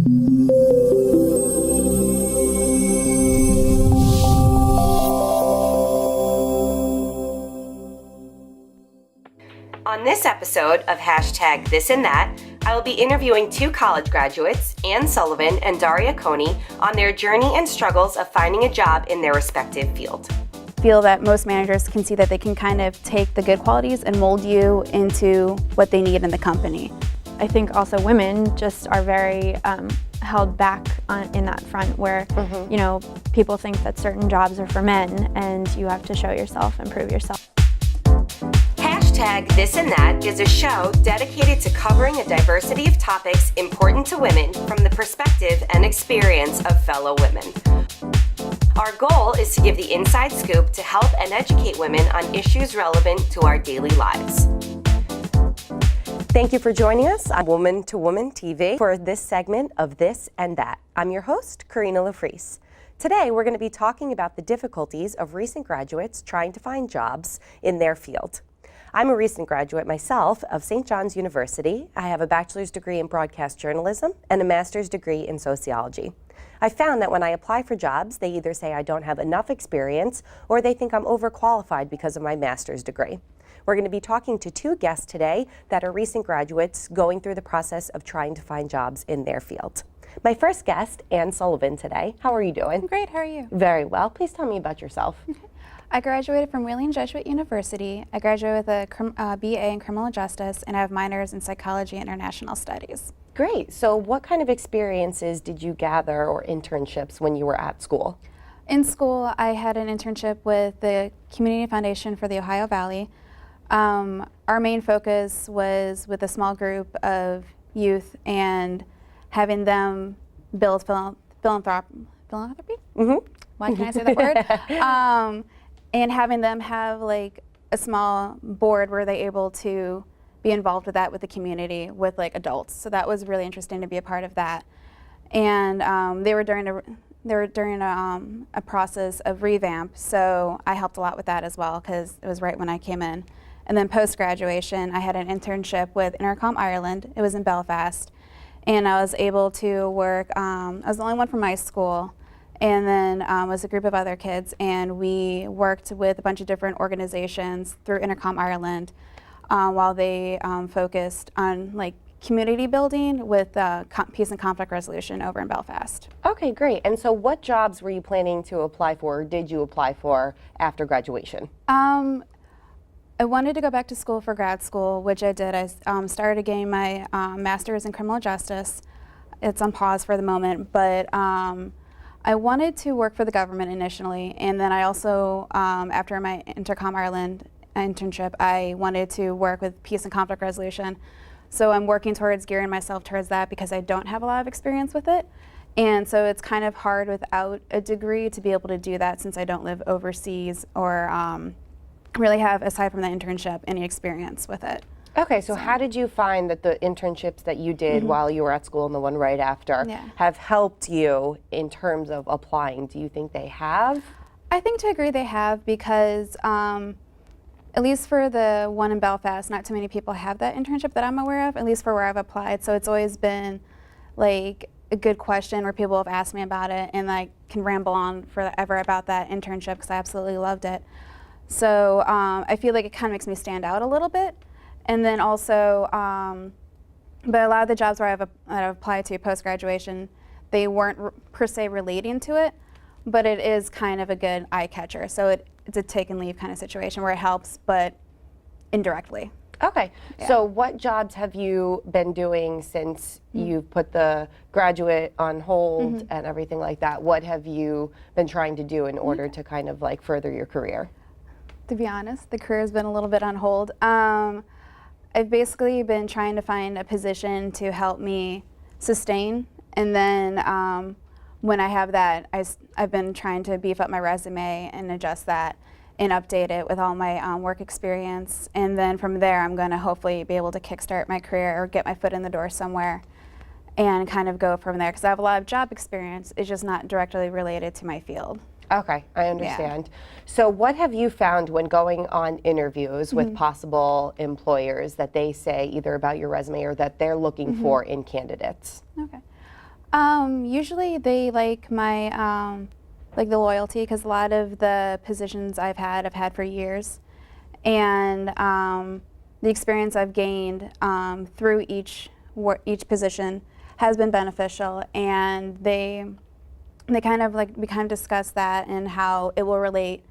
On this episode of Hashtag This and That, I will be interviewing two college graduates, Ann Sullivan and Daria on their journey and struggles of finding a job in their respective field. Feel that most managers can see that they can kind of take the good qualities and mold you into what they need in the company. I think also women just are very held back in that front where, you know, people think that certain jobs are for men and you have to show yourself and prove yourself. Hashtag This and That is a show dedicated to covering a diversity of topics important to women from the perspective and experience of fellow women. Our goal is to give the inside scoop to help and educate women on issues relevant to our daily lives. Thank you for joining us on Woman2WomanTV for this segment of This and That. I'm your host, Karina LaFries. Today, we're going to be talking about the difficulties of recent graduates trying to find jobs in their field. I'm a recent graduate myself of St. John's University. I have a bachelor's degree in broadcast journalism and a master's degree in sociology. I found that when I apply for jobs, they either say I don't have enough experience or they think I'm overqualified because of my master's degree. We're going to be talking to two guests today that are recent graduates going through the process of trying to find jobs in their field. My first guest, Ann Sullivan, today. How are you doing? Great, how are you? Very well. Please tell me about yourself. I graduated from Wheeling Jesuit University. I graduated with a BA in criminal justice and I have minors in psychology and international studies. Great. So what kind of experiences did you gather or internships when you were at school? In school, I had an internship with the Community Foundation for the Ohio Valley. Our main focus was with a small group of youth and having them build philanthropy? Why can't I say that word? And having them have like a small board where they're able to be involved with that with the community with like adults. So that was really interesting to be a part of that. And they were during a process of revamp, so I helped a lot with that as well because it was right when I came in. And then post-graduation, I had an internship with Intercom Ireland. It was in Belfast. And I was able to work, I was the only one from my school, and then was a group of other kids, and we worked with a bunch of different organizations through Intercom Ireland while they focused on like community building with peace and conflict resolution over in Belfast. Okay, great. And so what jobs were you planning to apply for, or did you apply for after graduation? I wanted to go back to school for grad school, which I did. I started getting my master's in criminal justice. It's on pause for the moment, but I wanted to work for the government initially, and then I also, after my Intercom Ireland internship, I wanted to work with peace and conflict resolution. So I'm working towards gearing myself towards that because I don't have a lot of experience with it. And so it's kind of hard without a degree to be able to do that since I don't live overseas or really have, aside from the internship, any experience with it. Okay, so how did you find that the internships that you did while you were at school and the one right after have helped you in terms of applying? Do you think they have? I think to a degree they have because at least for the one in Belfast, not too many people have that internship that I'm aware of, at least for where I've applied. So it's always been like a good question where people have asked me about it and I can ramble on forever about that internship because I absolutely loved it. So I feel like it kind of makes me stand out a little bit. And then also, but a lot of the jobs where I've applied to post-graduation, they weren't per se relating to it, but it is kind of a good eye catcher. So it's a take and leave kind of situation where it helps, but indirectly. Okay, so what jobs have you been doing since you've put the graduate on hold and everything like that? What have you been trying to do in order to kind of like further your career? To be honest, the career has been a little bit on hold. I've basically been trying to find a position to help me sustain, and then when I have that, I've been trying to beef up my resume and adjust that and update it with all my work experience, and then from there I'm going to hopefully be able to kickstart my career or get my foot in the door somewhere and kind of go from there because I have a lot of job experience. It's just not directly related to my field. Okay, I understand. So what have you found when going on interviews with possible employers that they say either about your resume or that they're looking for in candidates? Okay. Usually they like my like the loyalty, because a lot of the positions I've had for years, and the experience I've gained through each position has been beneficial, and we kind of discuss that and how it will relate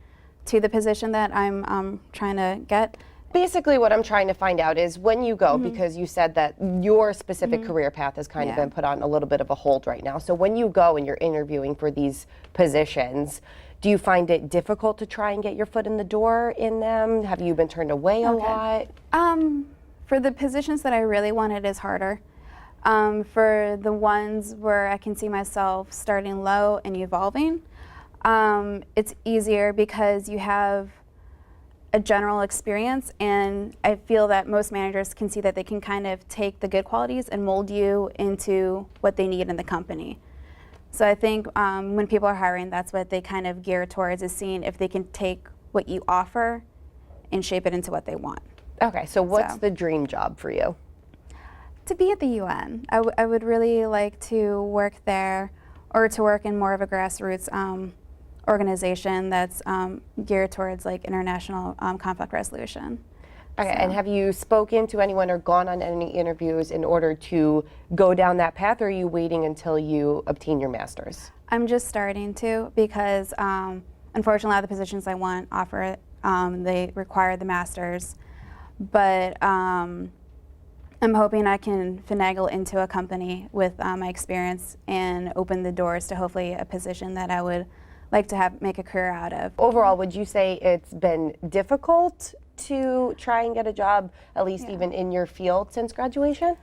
to the position that I'm trying to get. Basically, what I'm trying to find out is when you go, because you said that your specific career path has kind of been put on a little bit of a hold right now. So when you go and you're interviewing for these positions, do you find it difficult to try and get your foot in the door in them? Have you been turned away a lot? For the positions that I really want, it is harder. For the ones where I can see myself starting low and evolving, it's easier because you have a general experience, and I feel that most managers can see that they can kind of take the good qualities and mold you into what they need in the company. So I think when people are hiring, that's what they kind of gear towards, is seeing if they can take what you offer and shape it into what they want. Okay, so what's the dream job for you? To be at the UN. I would really like to work there, or to work in more of a grassroots organization that's geared towards like international conflict resolution. Okay, and have you spoken to anyone or gone on any interviews in order to go down that path, or are you waiting until you obtain your master's? I'm just starting to, because unfortunately a lot of the positions I want offer they require the master's, but I'm hoping I can finagle into a company with my experience and open the doors to hopefully a position that I would like to make a career out of. Overall, would you say it's been difficult to try and get a job, at least even in your field, since graduation?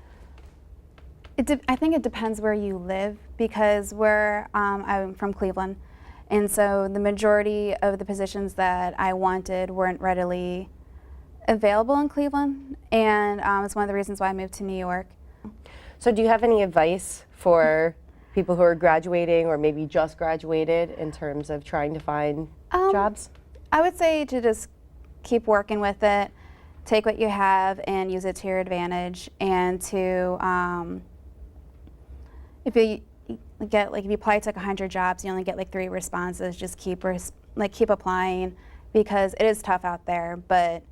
I think it depends where you live, because I'm from Cleveland, and so the majority of the positions that I wanted weren't readily available in Cleveland, and it's one of the reasons why I moved to New York. So do you have any advice for people who are graduating or maybe just graduated in terms of trying to find jobs? I would say to just keep working with it, take what you have and use it to your advantage, and to if you apply to like 100 jobs, you only get like 3 responses. Just keep applying, because it is tough out there, but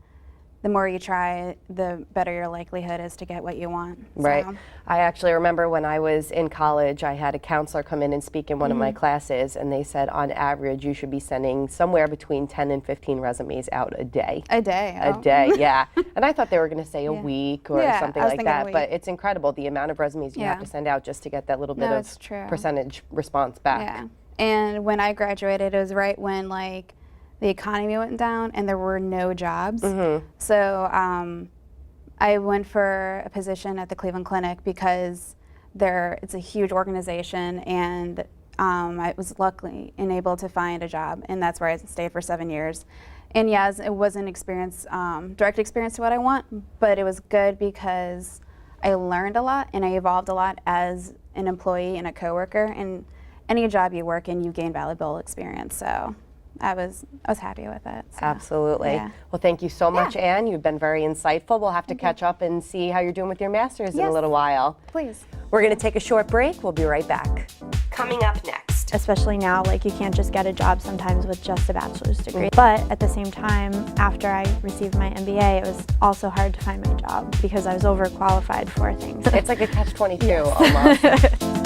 the more you try, the better your likelihood is to get what you want. Right. So. I actually remember when I was in college, I had a counselor come in and speak in one of my classes, and they said on average you should be sending somewhere between 10 and 15 resumes out a day. A day? A day, yeah. And I thought they were going to say a week or something like that, but it's incredible the amount of resumes you have to send out just to get that little bit of percentage response back. Yeah. And when I graduated, it was right when like the economy went down and there were no jobs. So I went for a position at the Cleveland Clinic because it's a huge organization, and I was luckily able to find a job, and that's where I stayed for 7 years. And yes, it wasn't direct experience to what I want, but it was good because I learned a lot and I evolved a lot as an employee and a coworker. And any job you work in, you gain valuable experience. So I was happy with it. So. Absolutely. Yeah. Well, thank you so much, Anne. You've been very insightful. We'll have to catch up and see how you're doing with your master's in a little while. Please. We're going to take a short break. We'll be right back. Coming up next. Especially now, like you can't just get a job sometimes with just a bachelor's degree. But at the same time, after I received my MBA, it was also hard to find my job because I was overqualified for things. It's like a catch-22 almost.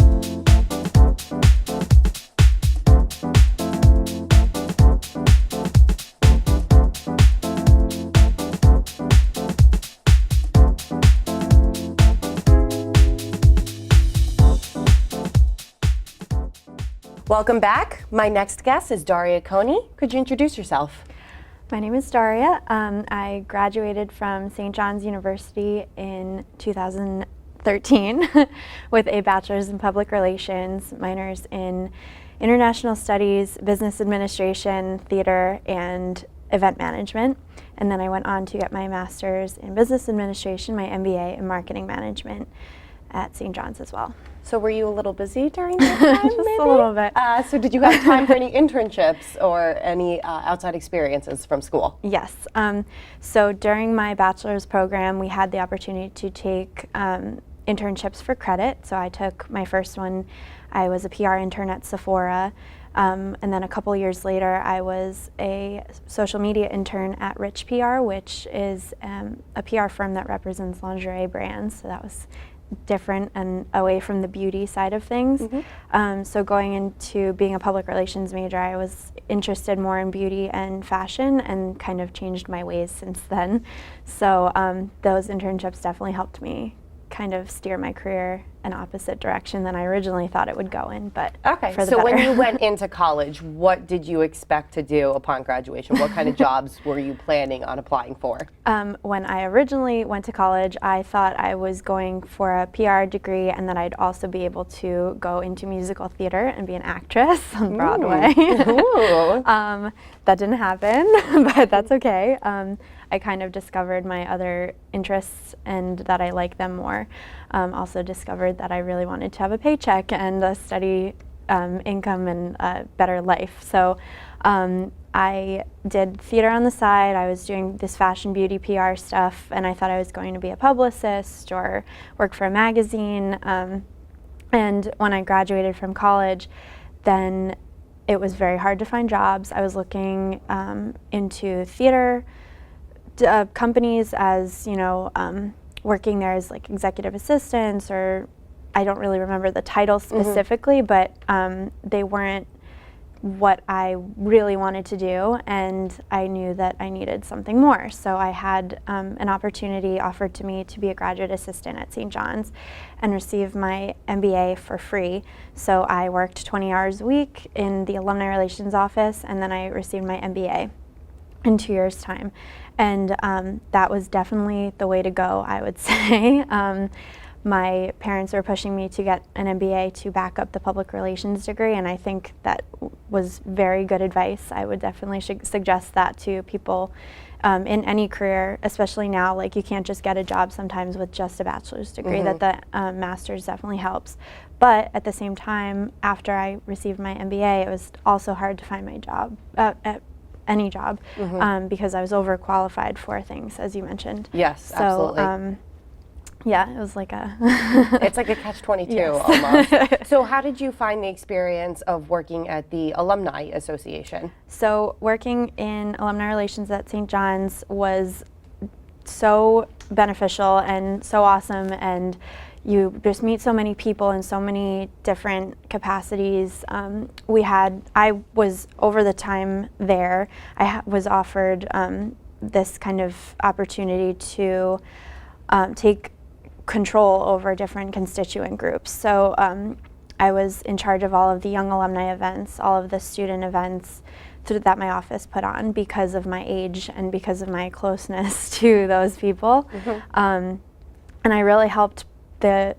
Welcome back. My next guest is Daria Coney. Could you introduce yourself? My name is Daria. I graduated from St. John's University in 2013 with a bachelor's in public relations, minors in international studies, business administration, theater, and event management. And then I went on to get my master's in business administration, my MBA in marketing management at St. John's as well. So were you a little busy during that time? Just a little bit. So did you have time for any internships or any outside experiences from school? Yes. So during my bachelor's program, we had the opportunity to take internships for credit. So I took my first one, I was a PR intern at Sephora. And then a couple years later, I was a social media intern at Rich PR, which is a PR firm that represents lingerie brands. So that was different and away from the beauty side of things. So going into being a public relations major, I was interested more in beauty and fashion and kind of changed my ways since then. So those internships definitely helped me kind of steer my career an opposite direction than I originally thought it would go in, but okay. for the so better. when you went into college, what did you expect to do upon graduation? What kind of jobs were you planning on applying for? When I originally went to college, I thought I was going for a PR degree and that I'd also be able to go into musical theater and be an actress on Broadway. That didn't happen, but that's okay. I kind of discovered my other interests and that I like them more. Also discovered that I really wanted to have a paycheck and a steady income and a better life. So I did theater on the side. I was doing this fashion beauty PR stuff, and I thought I was going to be a publicist or work for a magazine. And when I graduated from college, then it was very hard to find jobs. I was looking into theater companies as, working there as like executive assistants, or I don't really remember the title specifically, but they weren't what I really wanted to do, and I knew that I needed something more. So I had an opportunity offered to me to be a graduate assistant at St. John's and receive my MBA for free. So I worked 20 hours a week in the Alumni Relations office, and then I received my MBA in 2 years' time. And that was definitely the way to go, I would say. My parents were pushing me to get an MBA to back up the public relations degree, and I think that was very good advice. I would definitely suggest that to people in any career, especially now. Like, you can't just get a job sometimes with just a bachelor's degree, that the master's definitely helps. But at the same time, after I received my MBA, it was also hard to find my job, any job, because I was overqualified for things, as you mentioned. Yes, absolutely. Yeah, it was like a... It's like a catch-22 almost. So how did you find the experience of working at the Alumni Association? So working in alumni relations at St. John's was so beneficial and so awesome, and you just meet so many people in so many different capacities. I was, over the time there, I was offered this kind of opportunity to take control over different constituent groups. So I was in charge of all of the young alumni events, all of the student events that my office put on because of my age and because of my closeness to those people. And I really helped the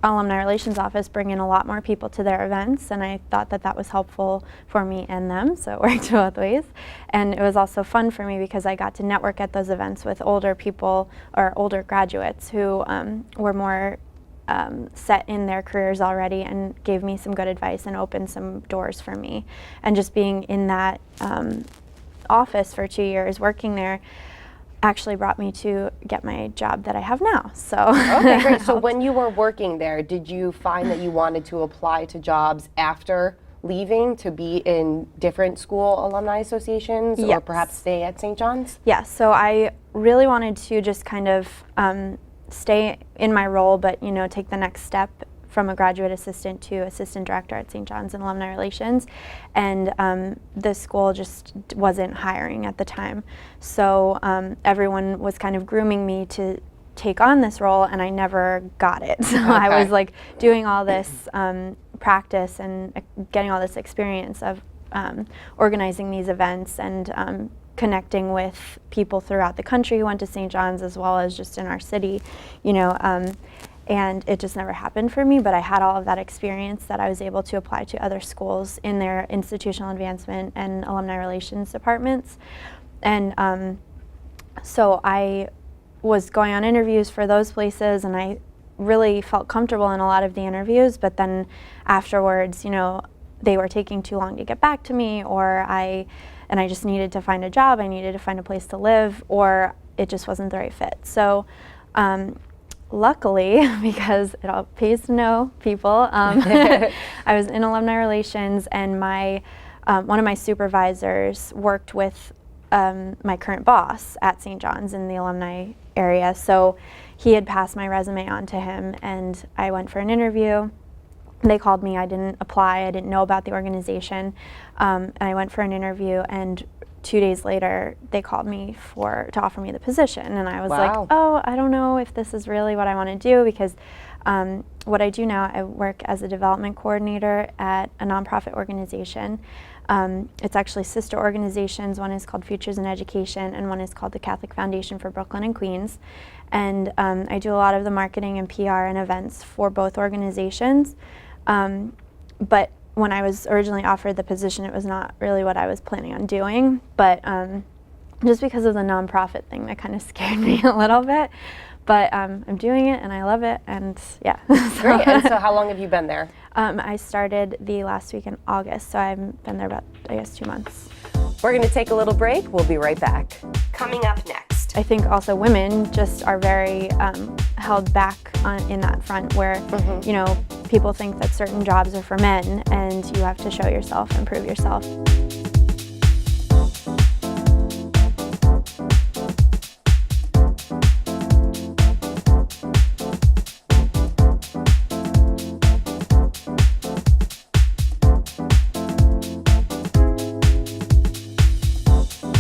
Alumni Relations Office bring in a lot more people to their events, and I thought that that was helpful for me and them, so it worked both ways. And it was also fun for me because I got to network at those events with older people or older graduates who were more set in their careers already, and gave me some good advice and opened some doors for me. And just being in that office for 2 years, working there, actually brought me to get my job that I have now. So okay, great. So when you were working there, did you find that you wanted to apply to jobs after leaving to be in different school alumni associations, or perhaps stay at St. John's? Yes, so I really wanted to just kind of stay in my role, but take the next step from a graduate assistant to assistant director at St. John's in Alumni Relations, and the school just wasn't hiring at the time. So everyone was kind of grooming me to take on this role, and I never got it. So I was like doing all this practice and getting all this experience of organizing these events and connecting with people throughout the country who went to St. John's, as well as just in our city, and it just never happened for me. But I had all of that experience that I was able to apply to other schools in their institutional advancement and alumni relations departments. And so I was going on interviews for those places, and I really felt comfortable in a lot of the interviews, but then afterwards, they were taking too long to get back to me, or I just needed to find a job, I needed to find a place to live, or it just wasn't the right fit. So luckily, because it all pays to know people, I was in alumni relations, and one of my supervisors worked with my current boss at St. John's in the alumni area. So he had passed my resume on to him, and I went for an interview. They called me. I didn't apply. I didn't know about the organization. And I went for an interview, and 2 days later, they called me to offer me the position. And I was like, oh, I don't know if this is really what I want to do, because what I do now, I work as a development coordinator at a nonprofit organization. It's actually sister organizations. One is called Futures in Education, and one is called the Catholic Foundation for Brooklyn and Queens. And I do a lot of the marketing and PR and events for both organizations. But when I was originally offered the position, it was not really what I was planning on doing. But just because of the nonprofit thing, that kind of scared me a little bit. But I'm doing it, and I love it, and yeah. Great. And so how long have you been there? I started the last week in August, so I've been there about, I guess, 2 months. We're going to take a little break. We'll be right back. Coming up next. I think also women just are very held back in that front, where you know, people think that certain jobs are for men, and you have to show yourself and prove yourself.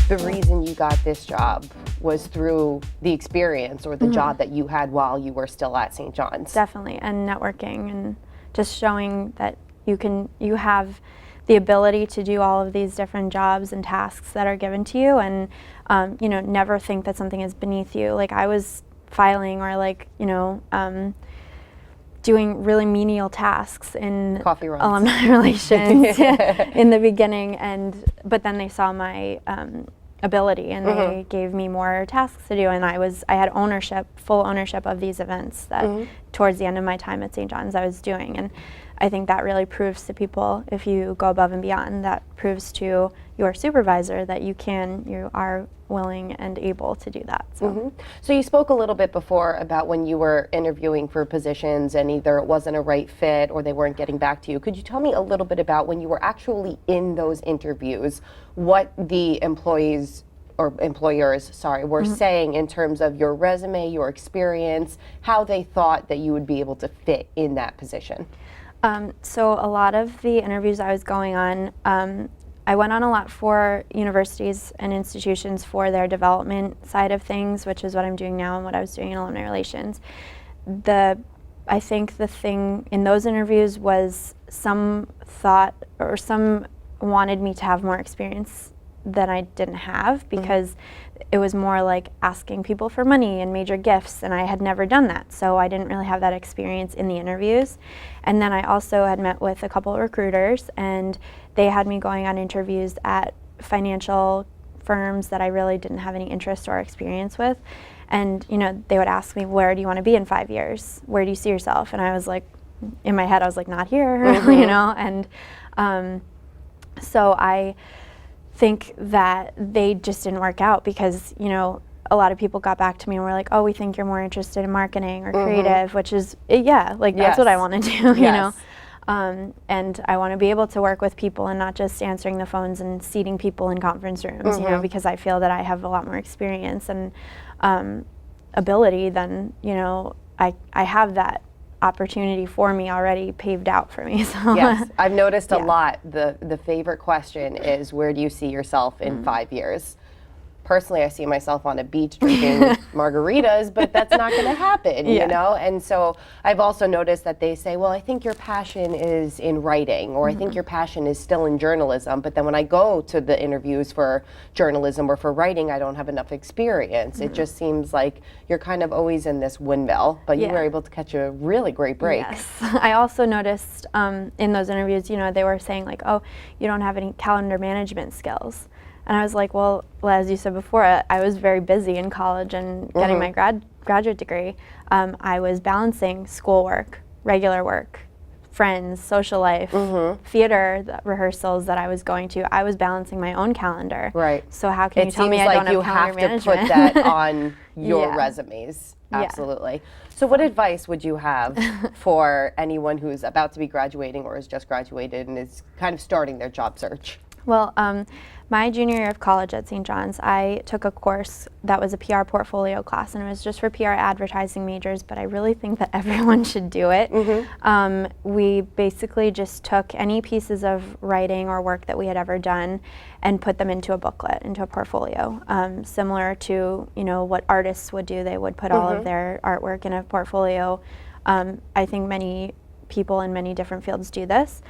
The reason you got this job was through the experience or the job that you had while you were still at St. John's. Definitely, and networking, and just showing that you have the ability to do all of these different jobs and tasks that are given to you, and you know, never think that something is beneath you. Like, I was filing, or like, you know, doing really menial tasks in Coffee runs. Alumni relations in the beginning, but then they saw my ability, and they gave me more tasks to do, and I had full ownership of these events that towards the end of my time at St. John's I was doing. And I think that really proves to people, if you go above and beyond, that proves to your supervisor that you are willing and able to do that. So. So you spoke a little bit before about when you were interviewing for positions and either it wasn't a right fit or they weren't getting back to you. Could you tell me a little bit about when you were actually in those interviews, what the employers were saying in terms of your resume, your experience, how they thought that you would be able to fit in that position? So a lot of the interviews I was going on, I went on a lot for universities and institutions for their development side of things, which is what I'm doing now and what I was doing in alumni relations. I think the thing in those interviews was some thought, or some wanted me to have more experience than I didn't have, because it was more like asking people for money and major gifts, and I had never done that, so I didn't really have that experience in the interviews. And then I also had met with a couple of recruiters, and they had me going on interviews at financial firms that I really didn't have any interest or experience with. And you know, they would ask me, where do you want to be in 5 years? Where do you see yourself? And I was like, in my head I was like, not here. You know. And so I think that they just didn't work out, because you know, a lot of people got back to me and were like, oh, we think you're more interested in marketing or creative, which is, yeah, like that's what I want to do. You know. And I want to be able to work with people and not just answering the phones and seating people in conference rooms, you know, because I feel that I have a lot more experience and ability than, you know, I have that opportunity for me already paved out for me. So yes, I've noticed a lot. The favorite question is, where do you see yourself in 5 years? Personally, I see myself on a beach drinking margaritas, but that's not going to happen, you know? And so I've also noticed that they say, well, I think your passion is in writing, or I think your passion is still in journalism. But then when I go to the interviews for journalism or for writing, I don't have enough experience. It just seems like you're kind of always in this windmill, but you were able to catch a really great break. Yes. I also noticed in those interviews, you know, they were saying like, oh, you don't have any calendar management skills. And I was like, well, as you said before, I was very busy in college and getting my graduate degree. I was balancing schoolwork, regular work, friends, social life, theater rehearsals that I was going to. I was balancing my own calendar. Right. So how can you tell me I don't have calendar management? It seems like you have to put that on your Yeah. resumes. Yeah. Absolutely. So what advice would you have for anyone who's about to be graduating or has just graduated and is kind of starting their job search? Well, my junior year of college at St. John's, I took a course that was a PR portfolio class, and it was just for PR advertising majors, but I really think that everyone should do it. We basically just took any pieces of writing or work that we had ever done and put them into a booklet, into a portfolio, similar to, you know, what artists would do. They would put all of their artwork in a portfolio. I think many people in many different fields do this.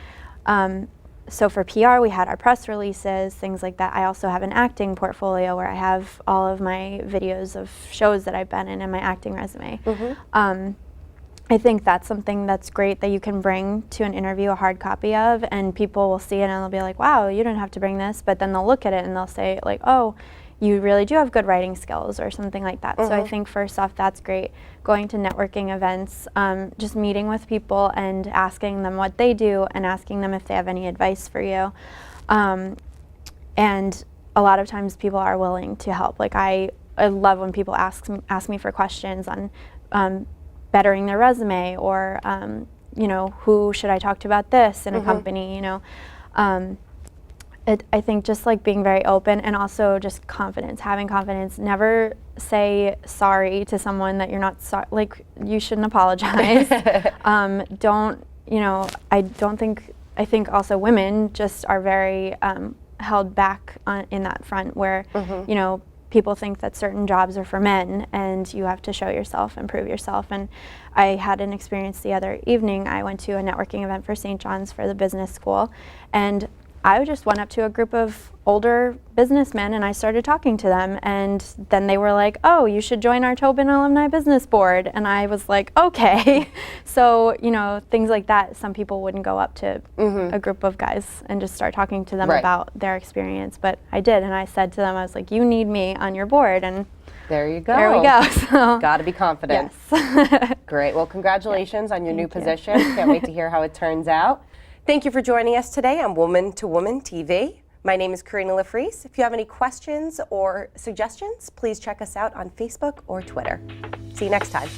So for PR, we had our press releases, things like that. I also have an acting portfolio where I have all of my videos of shows that I've been in and my acting resume. I think that's something that's great that you can bring to an interview, a hard copy of, and people will see it and they'll be like, wow, you didn't have to bring this, but then they'll look at it and they'll say like, oh, you really do have good writing skills or something like that. So I think first off, that's great. Going to networking events, just meeting with people and asking them what they do and asking them if they have any advice for you. And a lot of times people are willing to help. Like I love when people ask me for questions on bettering their resume or, you know, who should I talk to about this in a company, you know. I think just like being very open and also just confidence, having confidence. Never say sorry to someone that you're not sorry. Like you shouldn't apologize. Don't, you know, I think also women just are very held back in that front where, you know, people think that certain jobs are for men and you have to show yourself and prove yourself. And I had an experience the other evening. I went to a networking event for St. John's for the business school, and I just went up to a group of older businessmen and I started talking to them, and then they were like, oh, you should join our Tobin Alumni Business Board. And I was like, okay. So, you know, things like that. Some people wouldn't go up to a group of guys and just start talking to them about their experience, but I did. And I said to them, I was like, you need me on your board. And there you go. There we go. So, got to be confident. Yes. Great. Well, congratulations on your new position. Can't wait to hear how it turns out. Thank you for joining us today on Woman to Woman TV. My name is Karina LaFries. If you have any questions or suggestions, please check us out on Facebook or Twitter. See you next time.